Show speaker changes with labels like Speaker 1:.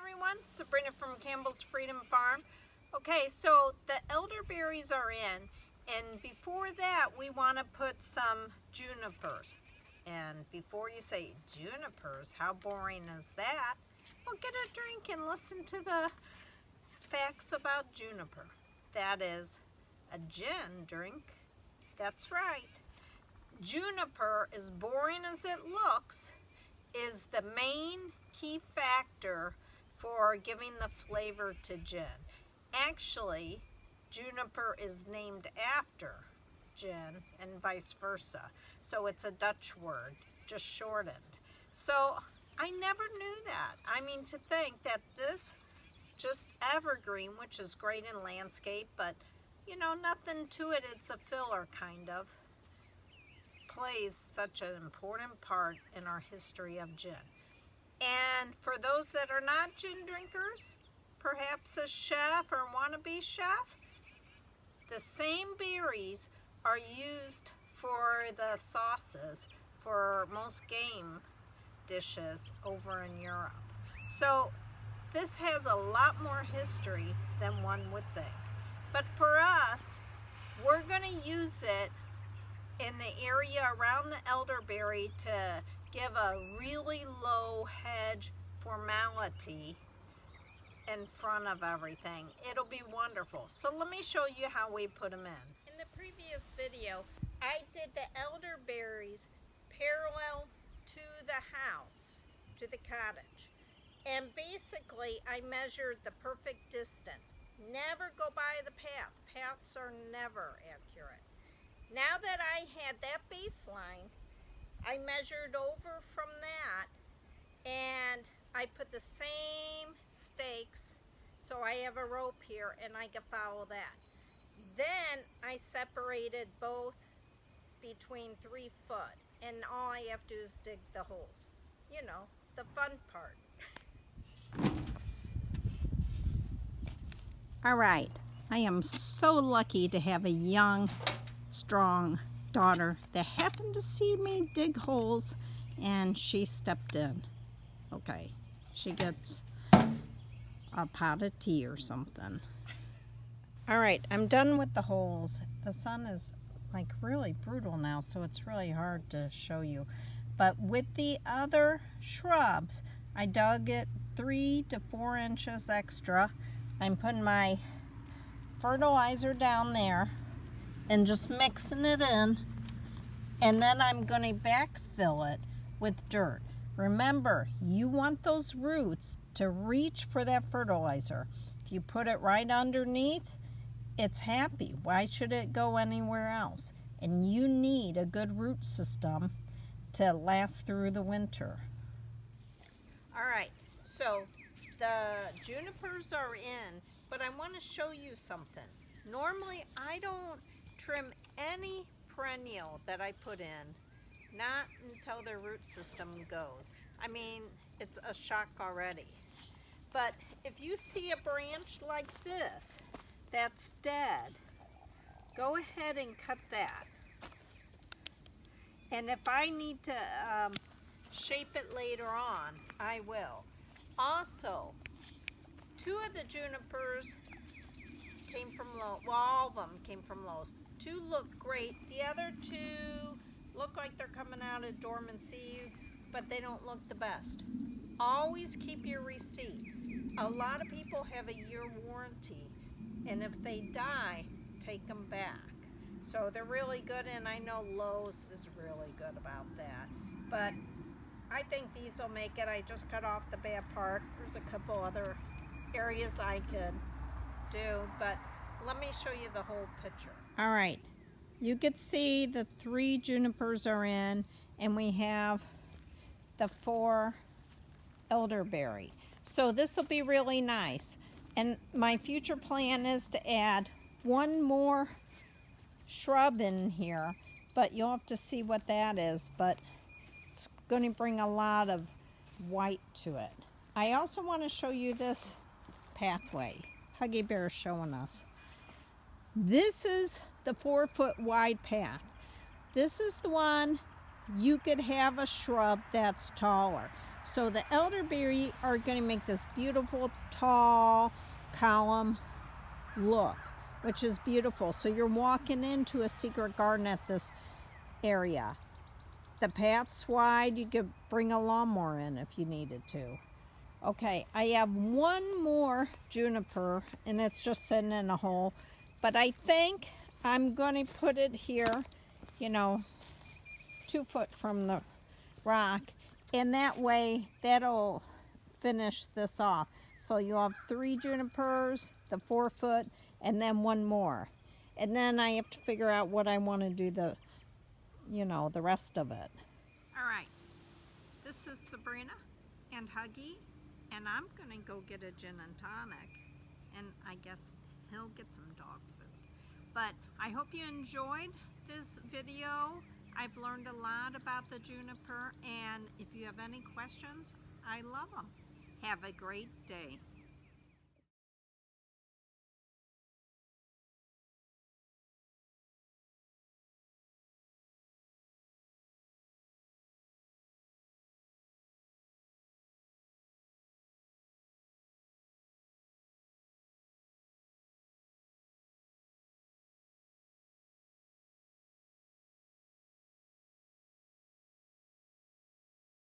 Speaker 1: everyone, Sabrina from Campbell's Freedom Farm. Okay, so the elderberries are in, and before that we want to put some junipers. And before you say junipers, how boring is that? Well, get a drink and listen to the facts about juniper. That is a gin drink. That's right. Juniper, as boring as it looks, is the main key factor for giving the flavor to gin. Actually, juniper is named after gin and vice versa. So it's a Dutch word, just shortened. So I never knew that. I mean, to think that this just evergreen, which is great in landscape, but you know, nothing to it, it's a filler kind of, plays such an important part in our history of gin. And for those that are not gin drinkers, perhaps a chef or wannabe chef, the same berries are used for the sauces for most game dishes over in Europe. So this has a lot more history than one would think. But for us, we're going to use it in the area around the elderberry to give a really low hedge formality in front of everything. It'll be wonderful. So let me show you how we put them in. In the previous video, I did the elderberries parallel to the house, to the cottage. And basically, I measured the perfect distance. Never go by the path. Paths are never accurate. Now that I had that baseline, I measured over from that and I put the same stakes, so I have a rope here and I can follow that. Then I separated both between 3 foot, and all I have to do is dig the holes. You know, the fun part. All right, I am so lucky to have a young, strong daughter that happened to see me dig holes, and she stepped in. Okay, she gets a pot of tea or something. All right, I'm done with the holes. The sun is like really brutal now, so it's really hard to show you. But with the other shrubs, I dug it 3 to 4 inches extra. I'm putting my fertilizer down there and just mixing it in, and then I'm going to backfill it with dirt. Remember, you want those roots to reach for that fertilizer. If you put it right underneath, it's happy. Why should it go anywhere else? And you need a good root system to last through the winter. All right, so the junipers are in, but I want to show you something. Normally, I don't trim any perennial that I put in, not until their root system goes. I mean, it's a shock already. But if you see a branch like this that's dead, go ahead and cut that. And if I need to shape it later on, I will. Also, 2 of the junipers came from Lowe. Well, all of them came from Lowe's. 2 look great. The other 2 look like they're coming out of dormancy, but they don't look the best. Always keep your receipt. A lot of people have a year warranty, and if they die, take them back. So they're really good, and I know Lowe's is really good about that. But I think these will make it. I just cut off the bad part. There's a couple other areas I could do, but let me show you the whole picture. All right, you can see the 3 junipers are in, and we have the 4 elderberry. So this will be really nice. And my future plan is to add 1 more shrub in here, but you'll have to see what that is, but it's going to bring a lot of white to it. I also want to show you this pathway. Huggy Bear is showing us. This is the 4 foot wide path. This is the one you could have a shrub that's taller. So the elderberry are going to make this beautiful tall column look, which is beautiful. So you're walking into a secret garden at this area. The path's wide. You could bring a lawnmower in if you needed to. Okay, I have one more juniper, and it's just sitting in a hole, but I think I'm going to put it here, 2 foot from the rock, and that way that'll finish this off. So you'll have 3 junipers, the 4 foot, and then one more. And then I have to figure out what I want to do the rest of it. All right, this is Sabrina and Huggy, and I'm gonna go get a gin and tonic, and I guess he'll get some dog food. But I hope you enjoyed this video. I've learned a lot about the juniper, and if you have any questions, I love them. Have a great day.